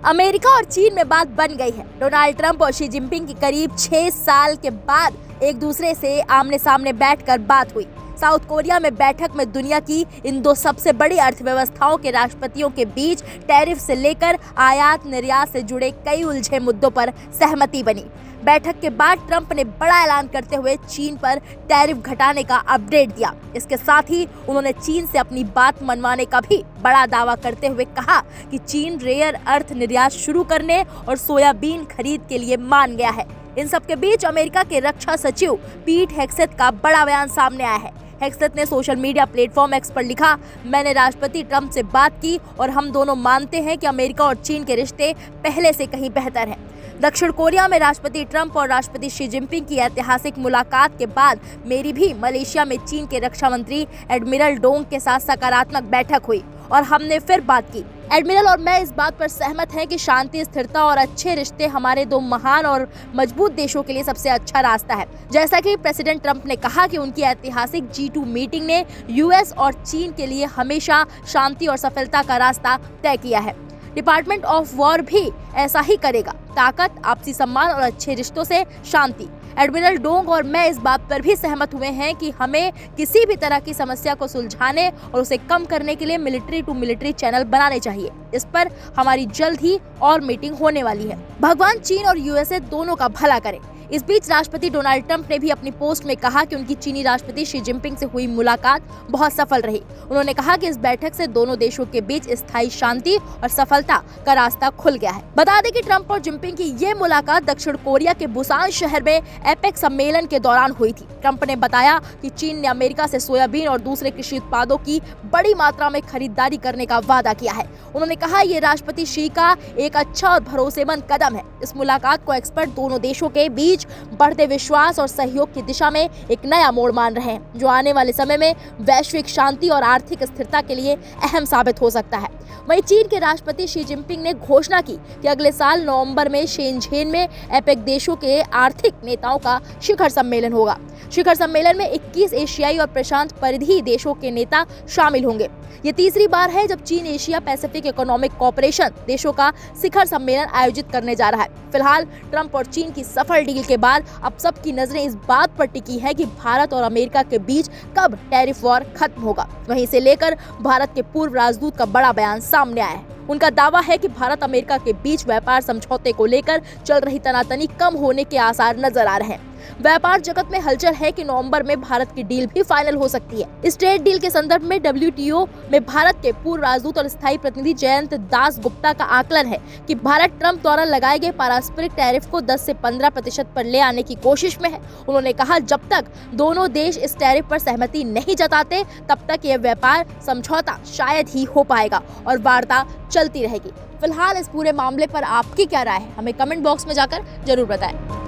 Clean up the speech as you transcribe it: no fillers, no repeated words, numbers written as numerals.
America और चीन में बात बन गई है। डोनाल्ड ट्रंप और शी जिनपिंग की करीब 6 साल के बाद एक दूसरे से आमने सामने बैठकर बात हुई। साउथ कोरिया में बैठक में दुनिया की इन दो सबसे बड़ी अर्थव्यवस्थाओं के राष्ट्रपतियों के बीच टैरिफ से लेकर आयात निर्यात से जुड़े कई उलझे मुद्दों पर सहमति बनी। बैठक के बाद ट्रंप ने बड़ा ऐलान करते हुए चीन पर टैरिफ घटाने का अपडेट दिया। इसके साथ ही उन्होंने चीन से अपनी बात मनवाने का भी बड़ा दावा करते हुए कहा कि चीन रेयर अर्थ निर्यात शुरू करने और सोयाबीन खरीद के लिए मान गया है। इन सब के बीच अमेरिका के रक्षा सचिव पीट हेग्सेथ का बड़ा बयान सामने आया है। हेग्सेथ ने सोशल मीडिया प्लेटफॉर्म एक्स पर लिखा, मैंने राष्ट्रपति ट्रंप से बात की और हम दोनों मानते हैं कि अमेरिका और चीन के रिश्ते पहले से कहीं बेहतर हैं। दक्षिण कोरिया में राष्ट्रपति ट्रंप और राष्ट्रपति शी जिनपिंग की ऐतिहासिक मुलाकात के बाद मेरी भी मलेशिया में चीन के रक्षा मंत्री एडमिरल डोंग के साथ सकारात्मक बैठक हुई और हमने फिर बात की। एडमिरल और मैं इस बात पर सहमत हैं कि शांति, स्थिरता और अच्छे रिश्ते हमारे दो महान और मजबूत देशों के लिए सबसे अच्छा रास्ता है। जैसा कि प्रेसिडेंट ट्रंप ने कहा कि उनकी ऐतिहासिक G2 मीटिंग ने यूएस और चीन के लिए हमेशा शांति और सफलता का रास्ता तय किया है। डिपार्टमेंट ऑफ वॉर भी ऐसा ही करेगा। ताकत, आपसी सम्मान और अच्छे रिश्तों से शांति। एडमिरल डोंग और मैं इस बात पर भी सहमत हुए हैं कि हमें किसी भी तरह की समस्या को सुलझाने और उसे कम करने के लिए मिलिट्री टू मिलिट्री चैनल बनाने चाहिए। इस पर हमारी जल्द ही और मीटिंग होने वाली है। भगवान चीन और यूएसए दोनों का भला करे। इस बीच राष्ट्रपति डोनाल्ड ट्रंप ने भी अपनी पोस्ट में कहा कि उनकी चीनी राष्ट्रपति शी जिनपिंग से हुई मुलाकात बहुत सफल रही। उन्होंने कहा कि इस बैठक से दोनों देशों के बीच स्थायी शांति और सफलता का रास्ता खुल गया है। बता दें कि ट्रंप और जिनपिंग की ये मुलाकात दक्षिण कोरिया के बुसान शहर में एपेक सम्मेलन के दौरान हुई थी। ट्रंप ने बताया कि चीन ने अमेरिका से सोयाबीन और दूसरे कृषि उत्पादों की बड़ी मात्रा में खरीदारी करने का वादा किया है। उन्होंने कहा, ये राष्ट्रपति शी का एक अच्छा और भरोसेमंद कदम है। इस मुलाकात को एक्सपर्ट दोनों देशों के बीच बढ़ते विश्वास और सहयोग की दिशा में एक नया मोड़ मान रहे हैं, जो आने वाले समय में वैश्विक शांति और आर्थिक स्थिरता के लिए अहम साबित हो सकता है। वहीं चीन के राष्ट्रपति शी जिनपिंग ने घोषणा की कि अगले साल नवंबर में शेनझेन में एपेक देशों के आर्थिक नेताओं का शिखर सम्मेलन होगा। शिखर सम्मेलन में 21 एशियाई और प्रशांत परिधि देशों के नेता शामिल होंगे। ये तीसरी बार है जब चीन एशिया पैसिफिक इकोनॉमिक कॉर्पोरेशन देशों का शिखर सम्मेलन आयोजित करने जा रहा है। फिलहाल ट्रंप और चीन की सफल डील के बाद अब सबकी नजरें इस बात पर टिकी है कि भारत और अमेरिका के बीच कब टैरिफ वॉर खत्म होगा। वहीं से लेकर भारत के पूर्व राजदूत का बड़ा बयान सामने आया है। उनका दावा है कि भारत अमेरिका के बीच व्यापार समझौते को लेकर चल रही तनातनी कम होने के आसार नजर आ रहे हैं। व्यापार जगत में हलचल है कि नवंबर में भारत की डील भी फाइनल हो सकती है। इस ट्रेड डील के संदर्भ में WTO में भारत के पूर्व राजदूत और स्थायी प्रतिनिधि जयंत दास गुप्ता का आकलन है कि भारत ट्रंप द्वारा लगाए गए पारस्परिक टैरिफ को 10 से 15% पर ले आने की कोशिश में है। उन्होंने कहा, जब तक दोनों देश इस टैरिफ पर सहमति नहीं जताते तब तक यह व्यापार समझौता शायद ही हो पाएगा और वार्ता चलती रहेगी। फिलहाल इस पूरे मामले पर आपकी क्या राय है, हमें कमेंट बॉक्स में जाकर जरूर बताएं।